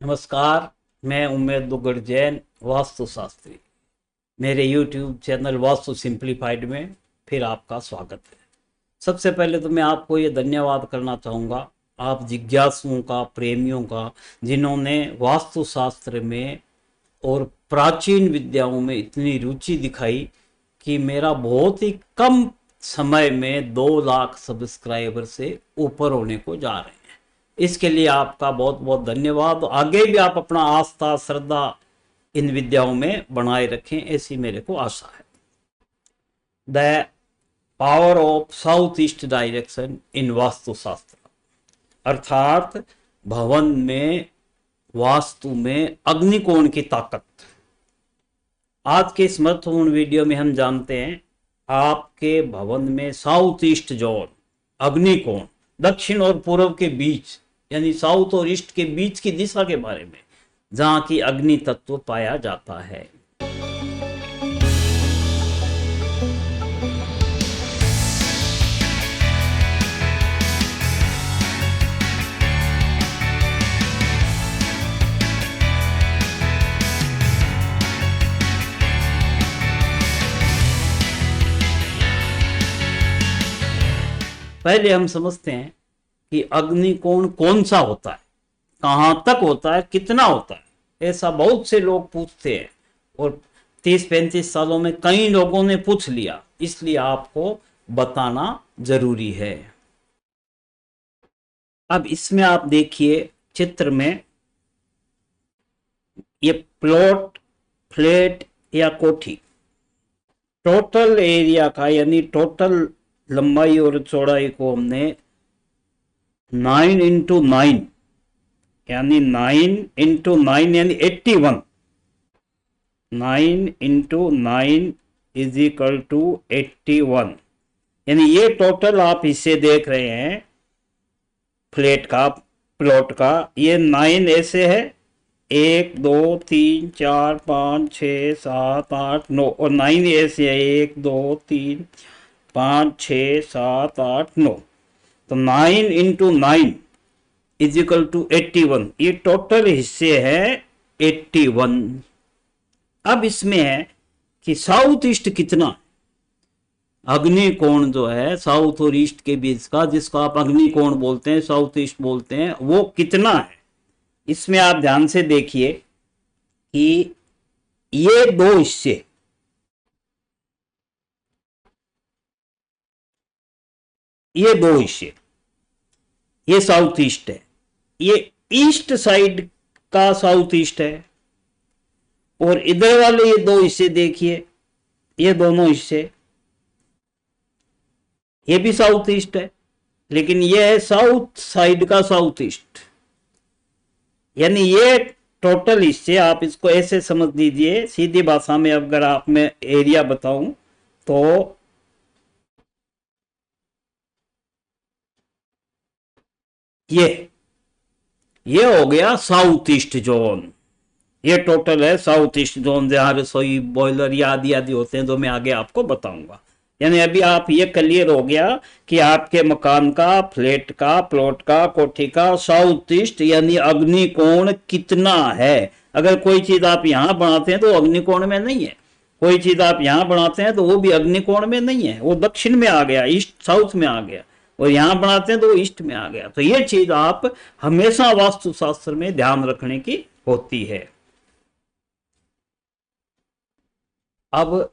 नमस्कार। मैं उम्मेद दुग्गड़ जैन वास्तुशास्त्री। मेरे YouTube चैनल वास्तु सिंप्लीफाइड में फिर आपका स्वागत है। सबसे पहले तो मैं आपको ये धन्यवाद करना चाहूँगा, आप जिज्ञासुओं का, प्रेमियों का, जिन्होंने वास्तुशास्त्र में और प्राचीन विद्याओं में इतनी रुचि दिखाई कि मेरा बहुत ही कम समय में 2 लाख सब्सक्राइबर से ऊपर होने को जा रहे हैं। इसके लिए आपका बहुत बहुत धन्यवाद। आगे भी आप अपना आस्था श्रद्धा इन विद्याओं में बनाए रखें, ऐसी मेरे को आशा है। The power of south east direction in Vastushastra, अर्थात भवन में वास्तु में अग्निकोण की ताकत। आज के इस महत्वपूर्ण वीडियो में हम जानते हैं आपके भवन में साउथ ईस्ट जोन, अग्निकोण, दक्षिण और पूर्व के बीच यानी साउथ और ईस्ट के बीच की दिशा के बारे में, जहां की अग्नि तत्व पाया जाता है। पहले हम समझते हैं कि अग्निकोण कौन सा होता है, कहां तक होता है, कितना होता है। ऐसा बहुत से लोग पूछते हैं और 30-35 सालों में कई लोगों ने पूछ लिया, इसलिए आपको बताना जरूरी है। अब इसमें आप देखिए चित्र में, ये प्लॉट, फ्लैट या कोठी, टोटल एरिया का यानी टोटल लंबाई और चौड़ाई को हमने 9 × 9 यानी 9 × 9 यानी 81, 9 × 9 = 81, यानी ये टोटल आप इसे देख रहे हैं फ्लैट का, प्लॉट का। ये 9 ऐसे है, 1 2 3 4 5 6 7 8 9, और 9 ऐसे है 1 2 3 5 6 7 8 9। तो 9 × 9 = 81, ये टोटल हिस्से है 81। अब इसमें है कि साउथ ईस्ट कितना, अग्निकोण जो है साउथ और ईस्ट के बीच का, जिसको आप अग्निकोण बोलते हैं, साउथ ईस्ट बोलते हैं, वो कितना है। इसमें आप ध्यान से देखिए कि ये 2 हिस्से, ये 2 हिस्से, ये साउथ ईस्ट है, ये ईस्ट साइड का साउथ ईस्ट है, और इधर वाले ये 2 हिस्से देखिए, ये दोनों हिस्से, ये भी साउथ ईस्ट है, लेकिन ये है साउथ साइड का साउथ ईस्ट। यानी ये टोटल हिस्से, आप इसको ऐसे समझ लीजिए, सीधी भाषा में अगर आप मैं एरिया बताऊं तो ये हो गया साउथ ईस्ट जोन। ये टोटल है साउथ ईस्ट जोन, जहां रसोई, बॉयलर या आदि आदि होते हैं, जो मैं आगे आपको बताऊंगा। यानी अभी आप ये क्लियर हो गया कि आपके मकान का, फ्लैट का, प्लॉट का, कोठी का साउथ ईस्ट यानी अग्निकोण कितना है। अगर कोई चीज आप यहां बनाते हैं तो अग्निकोण में नहीं है, कोई चीज आप यहां बनाते हैं तो वो भी अग्निकोण में नहीं है, वो दक्षिण में आ गया, ईस्ट साउथ में आ गया, और यहां बनाते हैं तो वो ईस्ट में आ गया। तो ये चीज आप हमेशा वास्तुशास्त्र में ध्यान रखने की होती है। अब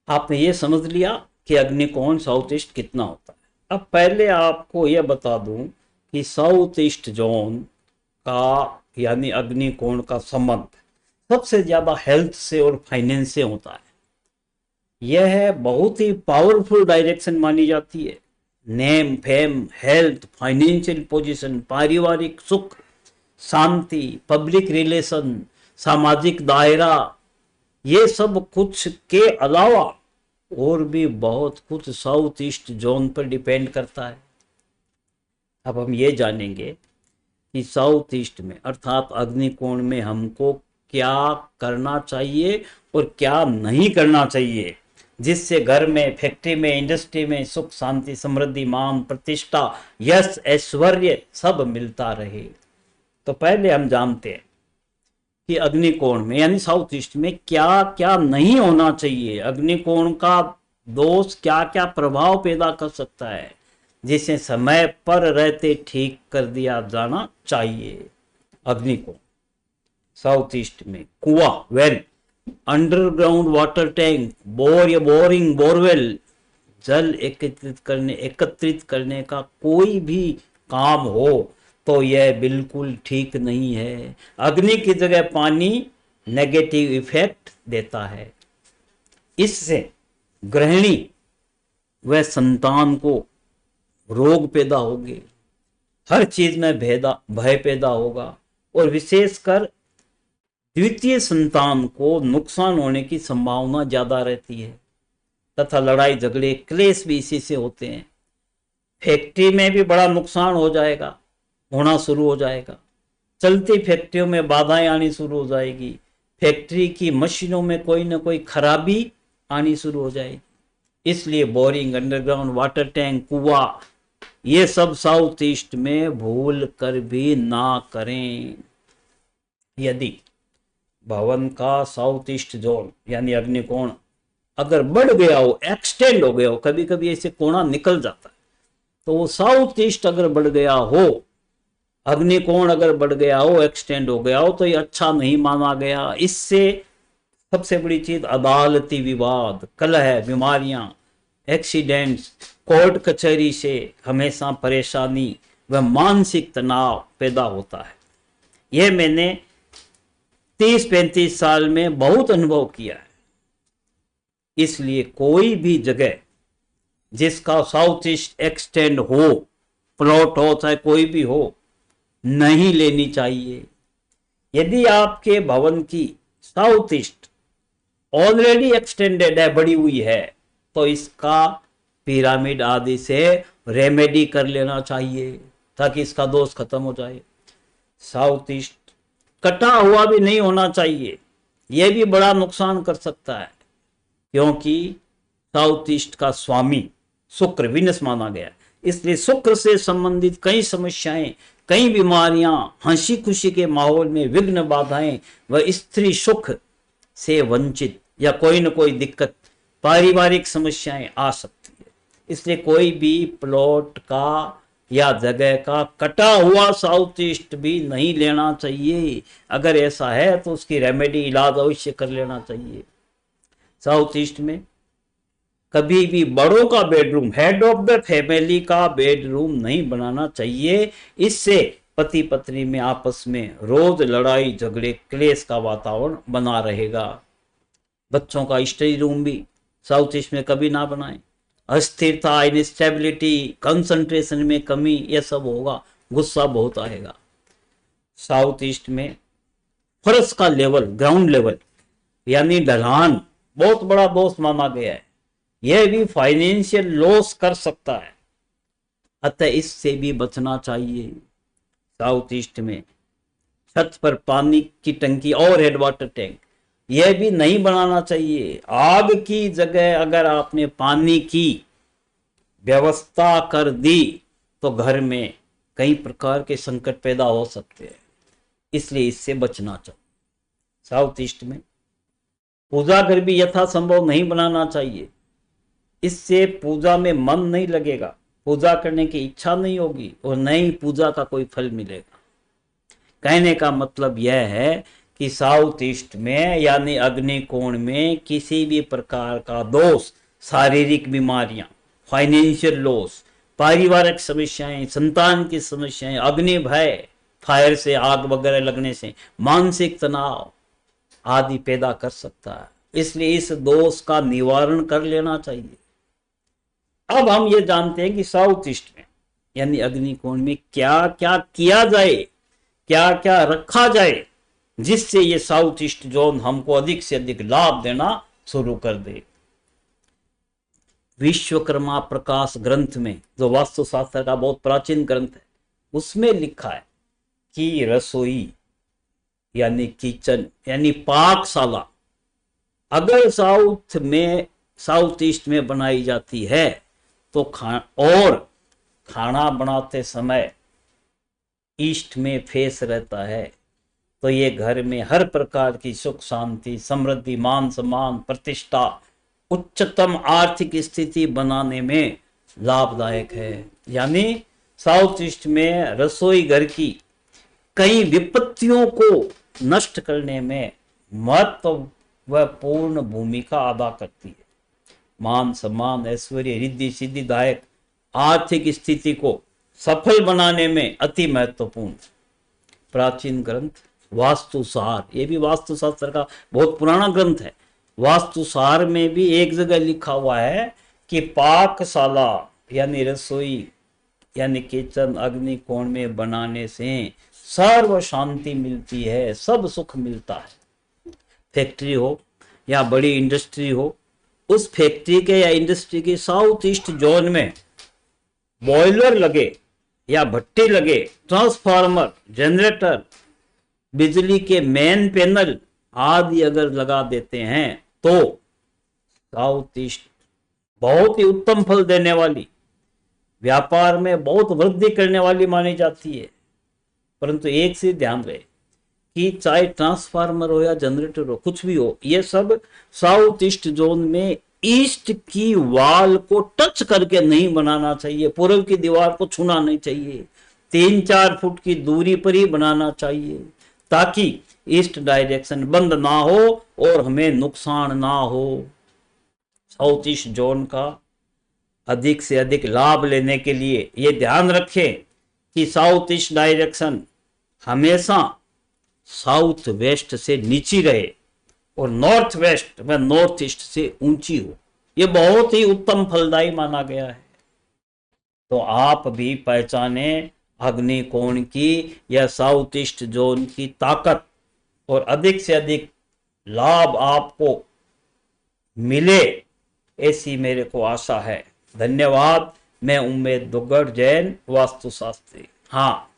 आपने ये समझ लिया कि अग्निकोण साउथ ईस्ट कितना होता है। अब पहले आपको यह बता दूं कि साउथ ईस्ट जोन का यानी अग्निकोण का संबंध सबसे ज्यादा हेल्थ से और फाइनेंस से होता है। यह बहुत ही पावरफुल डायरेक्शन मानी जाती है। Name, fame, health, financial position, पारिवारिक सुख, शांति, पब्लिक रिलेशन, सामाजिक दायरा, ये सब कुछ के अलावा और भी बहुत कुछ साउथ ईस्ट जोन पर डिपेंड करता है। अब हम ये जानेंगे कि साउथ ईस्ट में अर्थात अग्निकोण में हमको क्या करना चाहिए और क्या नहीं करना चाहिए, जिससे घर में, फैक्ट्री में, इंडस्ट्री में सुख शांति समृद्धि मान प्रतिष्ठा यश ऐश्वर्य सब मिलता रहे। तो पहले हम जानते हैं कि अग्निकोण में यानी साउथ ईस्ट में क्या क्या नहीं होना चाहिए, अग्निकोण का दोष क्या क्या प्रभाव पैदा कर सकता है, जिसे समय पर रहते ठीक कर दिया जाना चाहिए। अग्निकोण साउथ ईस्ट में कुआं, well, underground water tank, bore या बोरिंग, बोरवेल, जल एकत्रित करने का कोई भी काम हो तो यह बिल्कुल ठीक नहीं है। अग्नि की जगह पानी नेगेटिव इफेक्ट देता है। इससे गृहिणी व संतान को रोग पैदा होंगे, हर चीज में भय पैदा होगा और विशेषकर द्वितीय संतान को नुकसान होने की संभावना ज्यादा रहती है तथा लड़ाई झगड़े क्लेश भी इसी से होते हैं। फैक्ट्री में भी बड़ा नुकसान होना शुरू हो जाएगा। चलती फैक्ट्रियों में बाधाएं आनी शुरू हो जाएगी। फैक्ट्री की मशीनों में कोई ना कोई खराबी आनी शुरू हो जाएगी। इसलिए बोरिंग, अंडरग्राउंड वाटर टैंक, कुआं, ये सब साउथ ईस्ट में भूल कर भी ना करें। यदि भवन का साउथ ईस्ट जोन यानी अग्निकोण अगर बढ़ गया हो, एक्सटेंड हो गया हो, कभी कभी ऐसे कोना निकल जाता है, तो वो साउथ ईस्ट अगर बढ़ गया हो, अग्निकोण अगर बढ़ गया हो, एक्सटेंड हो गया हो, तो ये अच्छा नहीं माना गया। इससे सबसे बड़ी चीज अदालती विवाद, कलह, बीमारियां, एक्सीडेंट्स, कोर्ट कचहरी से हमेशा परेशानी व मानसिक तनाव पैदा होता है। यह मैंने 30-35 साल में बहुत अनुभव किया है। इसलिए कोई भी जगह जिसका साउथ ईस्ट एक्सटेंड हो, प्लॉट हो चाहे कोई भी हो, नहीं लेनी चाहिए। यदि आपके भवन की साउथ ईस्ट ऑलरेडी एक्सटेंडेड है, बढ़ी हुई है, तो इसका पिरामिड आदि से रेमेडी कर लेना चाहिए ताकि इसका दोष खत्म हो जाए। साउथ ईस्ट कटा हुआ भी नहीं होना चाहिए, यह भी बड़ा नुकसान कर सकता है, क्योंकि साउथ ईस्ट का स्वामी शुक्र, विनस माना गया। इसलिए शुक्र से संबंधित कई समस्याएं, कई बीमारियां, हंसी खुशी के माहौल में विघ्न, बाधाएं व स्त्री सुख से वंचित या कोई न कोई दिक्कत, पारिवारिक समस्याएं आ सकती है। इसलिए कोई भी प्लॉट का या जगह का कटा हुआ साउथ ईस्ट भी नहीं लेना चाहिए। अगर ऐसा है तो उसकी रेमेडी, इलाज अवश्य कर लेना चाहिए। साउथ ईस्ट में कभी भी बड़ों का bedroom, head of the family का बेडरूम नहीं बनाना चाहिए। इससे पति पत्नी में आपस में रोज लड़ाई झगड़े क्लेश का वातावरण बना रहेगा। बच्चों का स्टडी रूम भी साउथ ईस्ट में कभी ना बनाएं। अस्थिरता, इनस्टेबिलिटी, कंसंट्रेशन में कमी, यह सब होगा, गुस्सा बहुत आएगा। साउथ ईस्ट में फर्श का लेवल, ग्राउंड लेवल यानी ढलान बहुत बड़ा दोष माना गया है। यह भी फाइनेंशियल लॉस कर सकता है, अतः इससे भी बचना चाहिए। साउथ ईस्ट में छत पर पानी की टंकी और हेड वाटर टैंक यह भी नहीं बनाना चाहिए। आग की जगह अगर आपने पानी की व्यवस्था कर दी तो घर में कई प्रकार के संकट पैदा हो सकते हैं, इसलिए इससे बचना चाहिए। साउथ ईस्ट में पूजा घर भी यथासंभव नहीं बनाना चाहिए। इससे पूजा में मन नहीं लगेगा, पूजा करने की इच्छा नहीं होगी और न ही पूजा का कोई फल मिलेगा। कहने का मतलब यह है कि साउथ ईस्ट में यानी अग्निकोण में किसी भी प्रकार का दोष, शारीरिक बीमारियां, फाइनेंशियल लॉस, पारिवारिक समस्याएं, संतान की समस्याएं, अग्नि भय, फायर से, आग वगैरह लगने से मानसिक तनाव आदि पैदा कर सकता है। इसलिए इस दोष का निवारण कर लेना चाहिए। अब हम ये जानते हैं कि साउथ ईस्ट में यानी अग्निकोण में क्या क्या किया जाए, क्या क्या रखा जाए, जिससे ये साउथ ईस्ट जोन हमको अधिक से अधिक लाभ देना शुरू कर दे। विश्वकर्मा प्रकाश ग्रंथ में, जो वास्तुशास्त्र का बहुत प्राचीन ग्रंथ है, उसमें लिखा है कि रसोई यानी किचन यानी पाकशाला अगर साउथ ईस्ट में बनाई जाती है तो खाना बनाते समय ईस्ट में फेस रहता है तो ये घर में हर प्रकार की सुख शांति समृद्धि मान सम्मान प्रतिष्ठा उच्चतम आर्थिक स्थिति बनाने में लाभदायक है। यानी साउथ ईस्ट में रसोई घर की कई विपत्तियों को नष्ट करने में महत्वपूर्ण भूमिका अदा करती है। मान सम्मान ऐश्वर्य रिद्धि सिद्धिदायक आर्थिक स्थिति को सफल बनाने में अति महत्वपूर्ण प्राचीन ग्रंथ वास्तुसार, ये भी वास्तुशास्त्र का बहुत पुराना ग्रंथ है। वास्तुसार में भी एक जगह लिखा हुआ है कि पाकशाला यानी रसोई यानी किचन अग्नि कोण में बनाने से सर्व शांति मिलती है, सब सुख मिलता है। फैक्ट्री हो या बड़ी इंडस्ट्री हो, उस फैक्ट्री के या इंडस्ट्री के साउथ ईस्ट जोन में बॉयलर लगे या भट्टी लगे, ट्रांसफार्मर जनरेटर बिजली के मेन पैनल आदि अगर लगा देते हैं तो साउथ ईस्ट बहुत ही उत्तम फल देने वाली, व्यापार में बहुत वृद्धि करने वाली मानी जाती है। परंतु एक से ध्यान रहे कि चाहे ट्रांसफार्मर हो या जनरेटर हो, कुछ भी हो, ये सब साउथ ईस्ट जोन में ईस्ट की वॉल को टच करके नहीं बनाना चाहिए, पूर्व की दीवार को छूना नहीं चाहिए, 3-4 फुट की दूरी पर ही बनाना चाहिए ताकि ईस्ट डायरेक्शन बंद ना हो और हमें नुकसान ना हो। साउथ ईस्ट जोन का अधिक से अधिक लाभ लेने के लिए ये ध्यान रखें कि साउथ ईस्ट डायरेक्शन हमेशा साउथ वेस्ट से नीची रहे और नॉर्थ वेस्ट व नॉर्थ ईस्ट से ऊंची हो। ये बहुत ही उत्तम फलदायी माना गया है। तो आप भी पहचाने अग्नि कोण की या साउथ ईस्ट जोन की ताकत और अधिक से अधिक लाभ आपको मिले, ऐसी मेरे को आशा है। धन्यवाद। मैं उम्मेद दुग्गड़, जैन वास्तुशास्त्री। हाँ,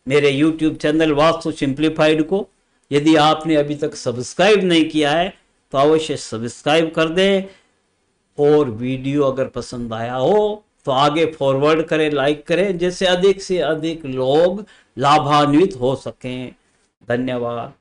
मेरे YouTube चैनल वास्तु सिंप्लीफाइड को यदि आपने अभी तक सब्सक्राइब नहीं किया है तो अवश्य सब्सक्राइब कर दें, और वीडियो अगर पसंद आया हो तो आगे फॉरवर्ड करें, लाइक करें, जिससे अधिक से अधिक लोग लाभान्वित हो सकें। धन्यवाद।